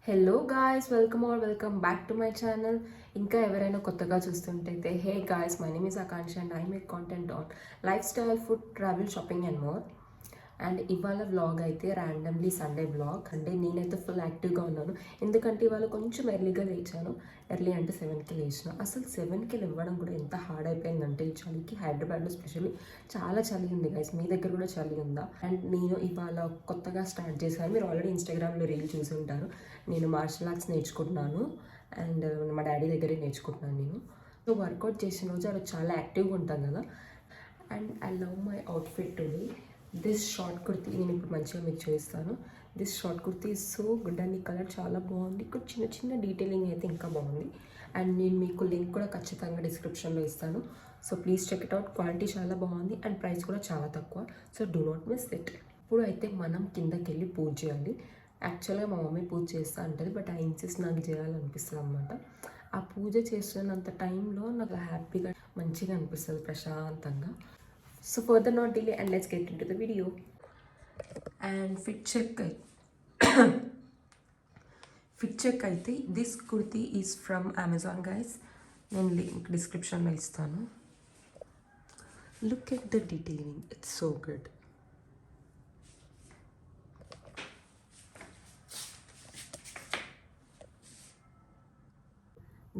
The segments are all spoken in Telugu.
Hello guys, welcome back to my channel. ఇంకా ఎవరైనా కొత్తగా చూస్తుంటే hey guys, my name is Akanksha and I make content on life style, food, travel, shopping and more. And ఇవాళ వ్లాగ్ అయితే ర్యాండమ్లీ సండే వ్లాగ్. అంటే నేనైతే ఫుల్ యాక్టివ్గా ఉన్నాను, ఎందుకంటే ఇవాళ కొంచెం ఎర్లీగా లేచాను. ఎర్లీ అంటే 7కి లేచిన. అసలు 7కి లేవడం కూడా ఎంత హార్డ్ అయిపోయిందంటే ఈ చలికి. హైదరాబాద్లో స్పెషల్లీ చాలా చలి ఉంది గైస్. మీ దగ్గర కూడా చలి ఉందా? అండ్ నేను ఇవాళ కొత్తగా స్టార్ట్ చేశాను. మీరు ఆల్రెడీ ఇన్స్టాగ్రామ్లో రీల్ చూసి ఉంటారు. నేను మార్షల్ ఆర్ట్స్ నేర్చుకుంటున్నాను అండ్ మా డాడీ దగ్గరే నేర్చుకుంటున్నాను నేను. సో వర్కౌట్ చేసిన రోజు అది చాలా యాక్టివ్గా ఉంటాను కదా. And I love my outfit today. This short kurti నేను ఇప్పుడు మంచిగా మీకు చూపిస్తాను. This short kurti is so good and ఈ కలర్ చాలా బాగుంది. ఇక్కడ చిన్న చిన్న డీటెయిలింగ్ అయితే ఇంకా బాగుంది. అండ్ నేను మీకు లింక్ కూడా ఖచ్చితంగా డిస్క్రిప్షన్లో ఇస్తాను. So please check it out. Quality చాలా బాగుంది అండ్ ప్రైస్ కూడా చాలా తక్కువ. So do not miss it. ఇప్పుడు అయితే మనం కిందకి వెళ్ళి పూజ చేయాలి. యాక్చువల్గా మా మమ్మీ పూజ చేస్తూ ఉంటుంది, బట్ ఆ ఇన్సిస్ట్ నాకు చేయాలనిపిస్తుంది అనమాట. ఆ పూజ చేస్తున్నంత టైంలో నాకు హ్యాపీగా మంచిగా అనిపిస్తుంది, ప్రశాంతంగా. So further not delay and let's get into the video. And fit check అయితే this kurti is from Amazon guys. నేను లింక్ డిస్క్రిప్షన్లో ఇస్తాను. Look at the detailing, it's so good.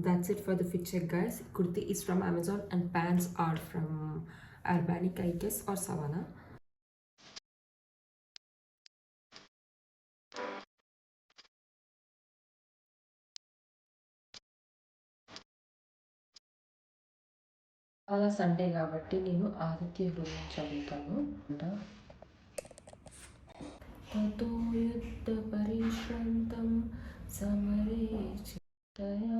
That's it for the fit check guys. Kurti is from Amazon and pants are from Urbanic I guess or Savannah. అలా సండే కాబట్టి నేను ఆదిత్య హృదయం చదువుతాను. తతో యుద్ధ పరిశ్రాంతం సమరే చిత్తయా.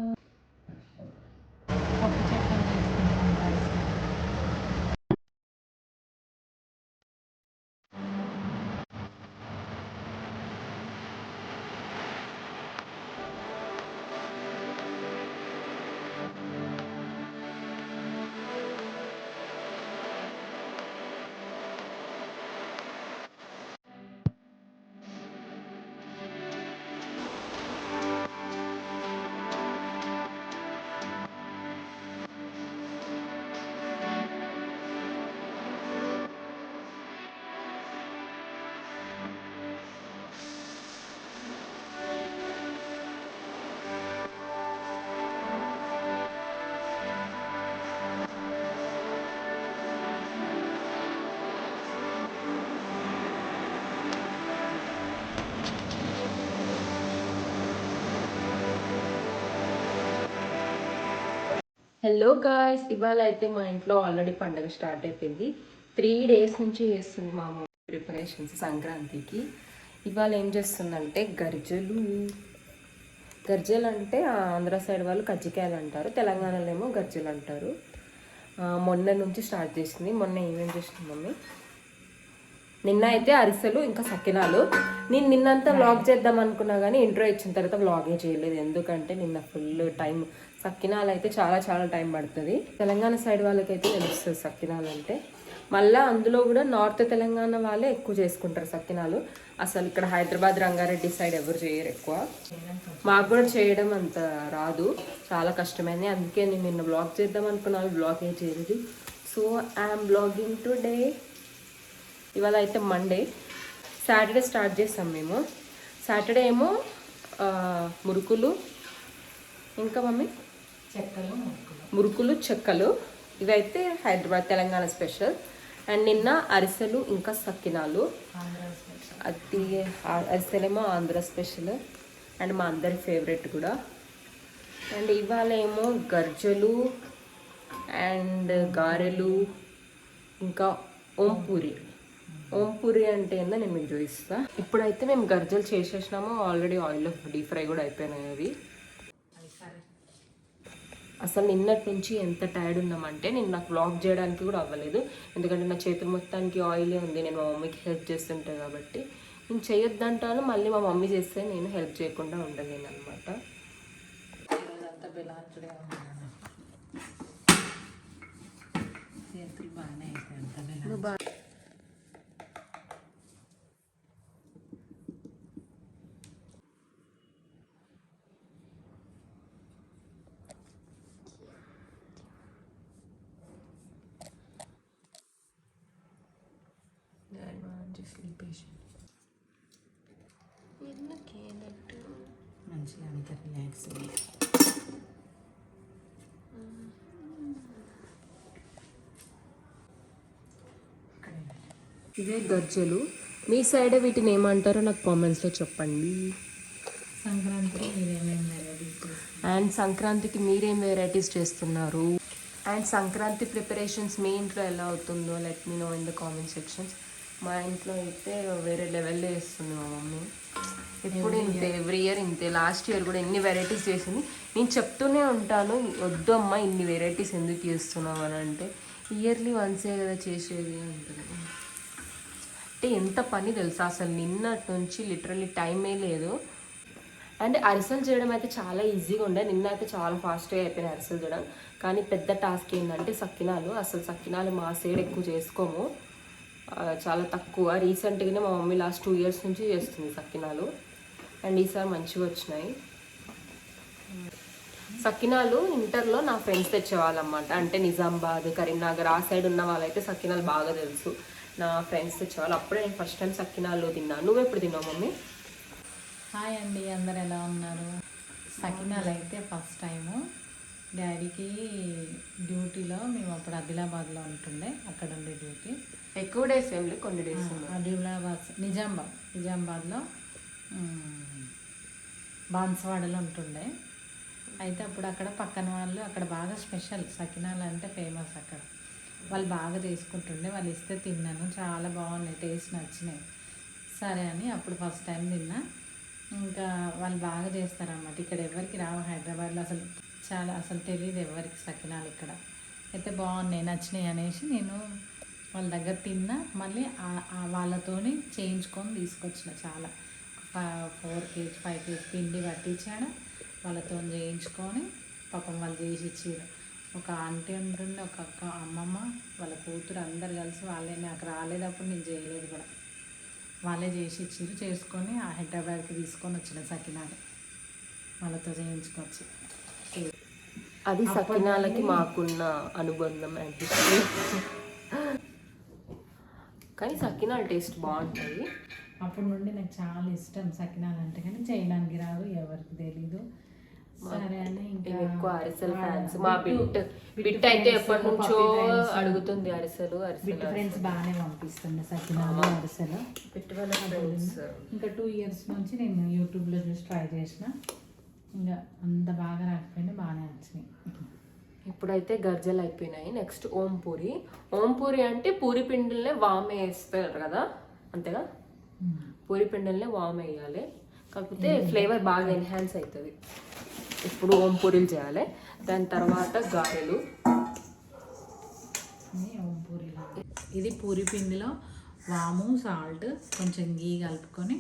హలో గాయ్స్, ఇవాళ అయితే మా ఇంట్లో ఆల్రెడీ పండుగ స్టార్ట్ అయిపోయింది. 3 days నుంచి చేస్తుంది మా ప్రిపరేషన్స్ సంక్రాంతికి. ఇవాళ ఏం చేస్తుందంటే గర్జలు అంటే ఆంధ్ర సైడ్ వాళ్ళు కజ్జికాయలు అంటారు, తెలంగాణలో ఏమో గర్జలు అంటారు. మొన్న నుంచి స్టార్ట్ చేసింది. మొన్న ఏమేం చేసింది మమ్మీ? నిన్న అయితే అరిసెలు ఇంకా సకినాలు. నేను నిన్నంతా వ్లాగ్ చేద్దాం అనుకున్నా కానీ ఇంట్రో ఇచ్చిన తర్వాత వ్లాగే చేయలేదు, ఎందుకంటే నిన్న ఫుల్ టైం. సకినాలు అయితే చాలా చాలా టైం పడుతుంది. తెలంగాణ సైడ్ వాళ్ళకైతే తెలుస్తుంది సకినాలు అంటే. మళ్ళీ అందులో కూడా నార్త్ తెలంగాణ వాళ్ళే ఎక్కువ చేసుకుంటారు సకినాలు. అసలు ఇక్కడ హైదరాబాద్, రంగారెడ్డి సైడ్ ఎవరు చేయరు ఎక్కువ. మాకు కూడా చేయడం అంత రాదు, చాలా కష్టమైంది. అందుకే నేను నిన్న బ్లాగ్ చేద్దాం అనుకున్నాను, బ్లాగ్ ఏం చేయలేదు. So I'm blogging today. ఇవాళ అయితే మండే. సాటర్డే స్టార్ట్ చేస్తాం మేము. సాటర్డే ఏమో మురుకులు, ఇంకా మమ్మీ మురుకులు చెక్కలు, ఇవైతే హైదరాబాద్ తెలంగాణ స్పెషల్. అండ్ నిన్న అరిసెలు ఇంకా సకినాలు. అది అరిసెలేమో ఆంధ్ర స్పెషల్ అండ్ మా అందరి ఫేవరెట్ కూడా. అండ్ ఇవాళ ఏమో గర్జలు అండ్ గారెలు ఇంకా ఓంపూరి అంటే ఏందో నేను మీకు చూపిస్తాను. ఇప్పుడైతే మేము గర్జలు చేసేసినాము ఆల్రెడీ. ఆయిల్లో డీప్ ఫ్రై కూడా అయిపోయినాయి అవి. అసలు నిన్నటి నుంచి ఎంత టైర్డ్ ఉన్నామంటే నేను నాకు వ్లాగ్ చేయడానికి కూడా అవ్వలేదు, ఎందుకంటే నా చేతులు మొత్తానికి ఆయిలే ఉంది. నేను మా మమ్మీకి హెల్ప్ చేస్తుంటే కాబట్టి నేను చేయొద్దంటాను, మళ్ళీ మా మమ్మీ చేస్తే నేను హెల్ప్ చేయకుండా ఉండలేను అనమాట. Feel patient. ఎందుకేనట్టు మంచిగా అంత రిలాక్స్ ఇవే గజ్జలు. మీ సైడ్ వీటిని ఏమంటారో నాకు కామెంట్స్లో చెప్పండి. సంక్రాంతికి మీరేమేమి వెరైటీస్ చేస్తారు? అండ్ సంక్రాంతికి మీరేం వెరైటీస్ చేస్తున్నారు? అండ్ సంక్రాంతి ప్రిపరేషన్స్ మీ ఇంట్లో ఎలా అవుతుందో let me know in the comment sections. మా ఇంట్లో అయితే వేరే లెవెల్లో చేస్తుంది మా మమ్మీ. ఎప్పుడు ఇంతే, ఎవ్రీ ఇయర్ ఇంతే. లాస్ట్ ఇయర్ కూడా ఎన్ని వెరైటీస్ చేసింది. నేను చెప్తూనే ఉంటాను, వద్దు అమ్మ ఇన్ని వెరైటీస్ ఎందుకు చేస్తున్నావు అని. అంటే ఇయర్లీ వన్సే కదా చేసేది ఉంటుంది. అంటే ఎంత పని తెలుసా అసలు, నిన్నటి నుంచి లిటరల్లీ టైమే లేదు. అండ్ అరిసెలు చేయడం అయితే చాలా ఈజీగా ఉండే. నిన్న అయితే చాలా ఫాస్ట్గా అయిపోయినాయి అరిసెలు చేయడం. కానీ పెద్ద టాస్క్ ఏంటంటే సకినాలు. అసలు సకినాలు మా సైడ్ ఎక్కువ చేసుకోము, చాలా తక్కువ. రీసెంట్గానే మా మమ్మీ లాస్ట్ 2 years నుంచి చేస్తుంది సకినాలు. అండ్ ఈసారి మంచిగా వచ్చినాయి సకినాలు. ఇంటర్లో నా ఫ్రెండ్స్ తెచ్చేవాళ్ళు అన్నమాట. అంటే నిజామాబాద్, కరీంనగర్ ఆ సైడ్ ఉన్న వాళ్ళైతే సకినాలు బాగా తెలుసు. నా ఫ్రెండ్స్ తెచ్చేవాళ్ళు. అప్పుడే నేను ఫస్ట్ టైం సకినాలు తిన్నాను. నువ్వు ఎప్పుడు తిన్నావు మమ్మీ? హాయ్ అండి, అందరు ఎలా ఉన్నారు? సకినాలు అయితే ఫస్ట్ టైము డాడీకి డ్యూటీలో, మేము అప్పుడు ఆదిలాబాద్లో ఉంటుండే, అక్కడ ఉండే డ్యూటీ. ఎక్కువ డేస్ ఏం లేదు, కొన్ని డేస్. ఆదిలాబాద్ నిజామాబాద్లో బాన్స్వాడలో ఉంటుండే. అయితే అప్పుడు అక్కడ పక్కన వాళ్ళు అక్కడ బాగా స్పెషల్ సకినాలు అంటే ఫేమస్ అక్కడ. వాళ్ళు బాగా చేసుకుంటుండే, వాళ్ళు ఇస్తే తిన్నాను, చాలా బాగున్నాయి, టేస్ట్ నచ్చినాయి. సరే అని అప్పుడు ఫస్ట్ టైం తిన్నా. ఇంకా వాళ్ళు బాగా చేస్తారన్నమాట. ఇక్కడ ఎవరికి రావు హైదరాబాద్లో, అసలు తెలియదు ఎవరికి సకినాలు ఇక్కడ. అయితే బాగున్నాయి, నచ్చినాయి అనేసి నేను వాళ్ళ దగ్గర తిన్నా. మళ్ళీ వాళ్ళతోని చేయించుకొని తీసుకొచ్చిన. చాలా 4 kg 5 kg పిండి పట్టించాడు, వాళ్ళతో చేయించుకొని పాపం వాళ్ళు చేసి ఇచ్చారు. ఒక ఆంటీ ఉంటుండే, ఒక అక్క, అమ్మమ్మ, వాళ్ళ కూతురు అందరు కలిసి వాళ్ళే. నాకు రాలేదప్పుడు నేను చేయలేదు కూడా, వాళ్ళే చేసి ఇచ్చారు. చేసుకొని ఆ హైదరాబాద్కి తీసుకొని వచ్చిన సకినాలు వాళ్ళతో చేయించుకొచ్చి. అది సకినాలకి మాకున్న అనుబంధం అంటే. కానీ సకినాలు టేస్ట్ బాగుంటుంది. అప్పటి నుండి నాకు చాలా ఇష్టం సకినాలు అంటే, కానీ చేయడానికి రాదు, ఎవరికి తెలీదు. సరే అని ఇంకా ఎక్కువ అరిసెలు ఫ్యాన్స్. మా బిట్ అయితే ఎప్పటి నుంచో అడుగుతుంది అరిసెలు. ఫ్రెండ్స్ బాగానే పంపిస్తుంది సకినాలు, అరిసెలు. ఇంకా 2 years నుంచి నేను యూట్యూబ్లో చూసి ట్రై చేసిన. ఇంకా అంత బాగా రాకపోయినా బాగానే వచ్చినాయి. ఇప్పుడైతే గర్జలు అయిపోయినాయి. నెక్స్ట్ ఓం పూరి. ఓం పూరి అంటే పూరి పిండిలనే వామ్ వేస్తారు కదా, అంతేగా? పూరి పిండిలనే వామ్ వేయాలి, కాకపోతే ఫ్లేవర్ బాగా ఎన్హాన్స్ అవుతుంది. ఇప్పుడు ఓం పూరీలు చేయాలి. దాని తర్వాత గారెలు. ఇది పూరి పిండిలో వాము, సాల్ట్, కొంచెం గీ కలుపుకొని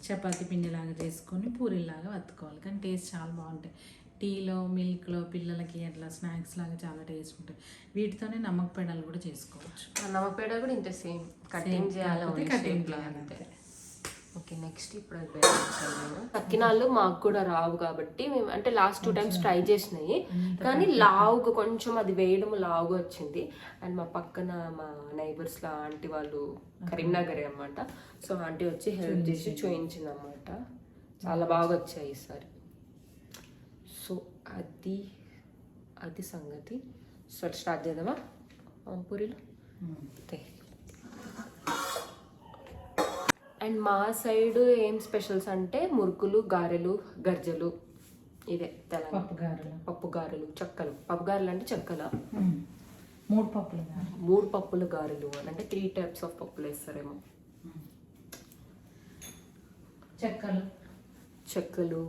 చపాతీ పిండిలాగా చేసుకొని పూరీలాగా వత్తుకోవాలి. కానీ టేస్ట్ చాలా బాగుంటాయి. టీలో, మిల్క్లో పిల్లలకి అట్లా స్నాక్స్ లాగా చాలా టేస్ట్ ఉంటాయి. వీటితోనే నమ్మక పెడాలు కూడా చేసుకోవచ్చు. నమ్మక పెడ కూడా ఇంత సేమ్ కటింగ్ చేయాలి, కటింగ్ అంతే. ఓకే, నెక్స్ట్ ఇప్పుడు సకినాలు మాకు కూడా రావు కాబట్టి మేము అంటే లాస్ట్ 2 times ట్రై చేసినాయి. కానీ లావుగా కొంచెం అది వేయడం లావుగా వచ్చింది. అండ్ మా పక్కన మా నైబర్స్లో ఆంటీ వాళ్ళు కరీంనగరే అన్నమాట. సో ఆంటీ వచ్చి హెల్ప్ చేసి చూయించింది అన్నమాట. చాలా బాగా వచ్చాయి ఈసారి. సో అది సంగతి. సో స్టార్ట్ చేద్దామా పూరీలు? అండ్ మా సైడ్ ఏం స్పెషల్స్ అంటే మురుకులు, గారెలు, గర్జలు. ఇదే తెలంగాణ. పప్పు గారెలు, చెక్కలు. పప్పు గారెలు అంటే చెక్కల. 3 పప్పుల గారెలు అని అంటే 3 types ఆఫ్ పప్పులు వేస్తారేమో. చెక్కలు.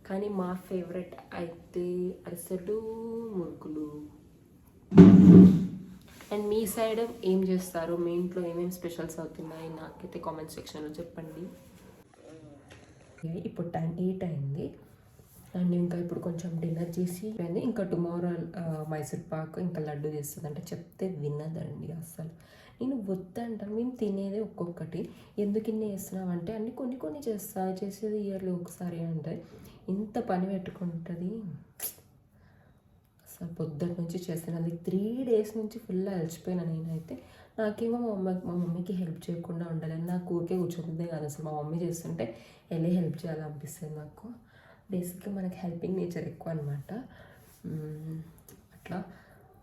కానీ మా ఫేవరెట్ అయితే అరిసెలు, మురుకులు. అండ్ మీ సైడ్ ఏం చేస్తారు? మీ ఇంట్లో ఏమేమి స్పెషల్స్ అవుతున్నాయి నాకైతే కామెంట్ సెక్షన్లో చెప్పండి. ఇప్పుడు 8 అయింది. అండ్ ఇంకా ఇప్పుడు కొంచెం డిన్నర్ చేసి ఇంకా టుమారో మైసూర్ పాక్ ఇంకా లడ్డు చేస్తుంది. అంటే చెప్తే వినదండి అసలు. నేను వద్దంటాను, మేము తినేదే ఒక్కొక్కటి. ఎందుకు ఇన్ని చేస్తున్నావు అంటే అన్ని కొన్ని చేసేది ఇయర్లీ ఒకసారి అంటే ఇంత పని పెట్టుకుంటుంది. అసలు పొద్దున్న నుంచి చేస్తాను, అది 3 days నుంచి ఫుల్ అలసిపోయినా నేనైతే. నాకేమో మా మమ్మీకి హెల్ప్ చేయకుండా ఉండాలని, నాకు ఊరికే కూర్చుంటుందే కాదు, అసలు మా మమ్మీ చేస్తుంటే వెళ్ళి హెల్ప్ చేయాలనిపిస్తుంది నాకు. బేసిక్గా మనకి హెల్పింగ్ నేచర్ ఎక్కువ అనమాట. అట్లా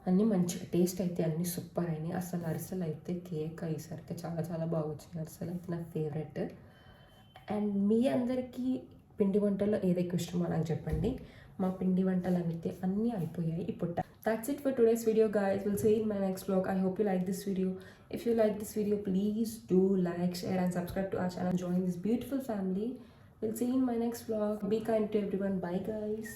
అన్నీ మంచిగా టేస్ట్ అయితే అన్నీ సూపర్ అయినాయి. అసలు అరిసెలు అయితే కేక్ ఈసారికి చాలా చాలా బాగా వచ్చినాయి. అరిసెలు అయితే నా ఫేవరెట్. అండ్ మీ అందరికీ పిండి వంటల్లో ఏది ఎక్కువ ఇష్టమో నాకు చెప్పండి. మా పిండి వంటలు అయితే అన్నీ అయిపోయాయి ఇప్పుడు. That's it for today's video, guys. We'll see you in my next vlog. I hope you like this video. If you like this video, please do like, share and subscribe to our channel. Join this beautiful family. We'll see you in my next vlog. Be kind to everyone. Bye, guys.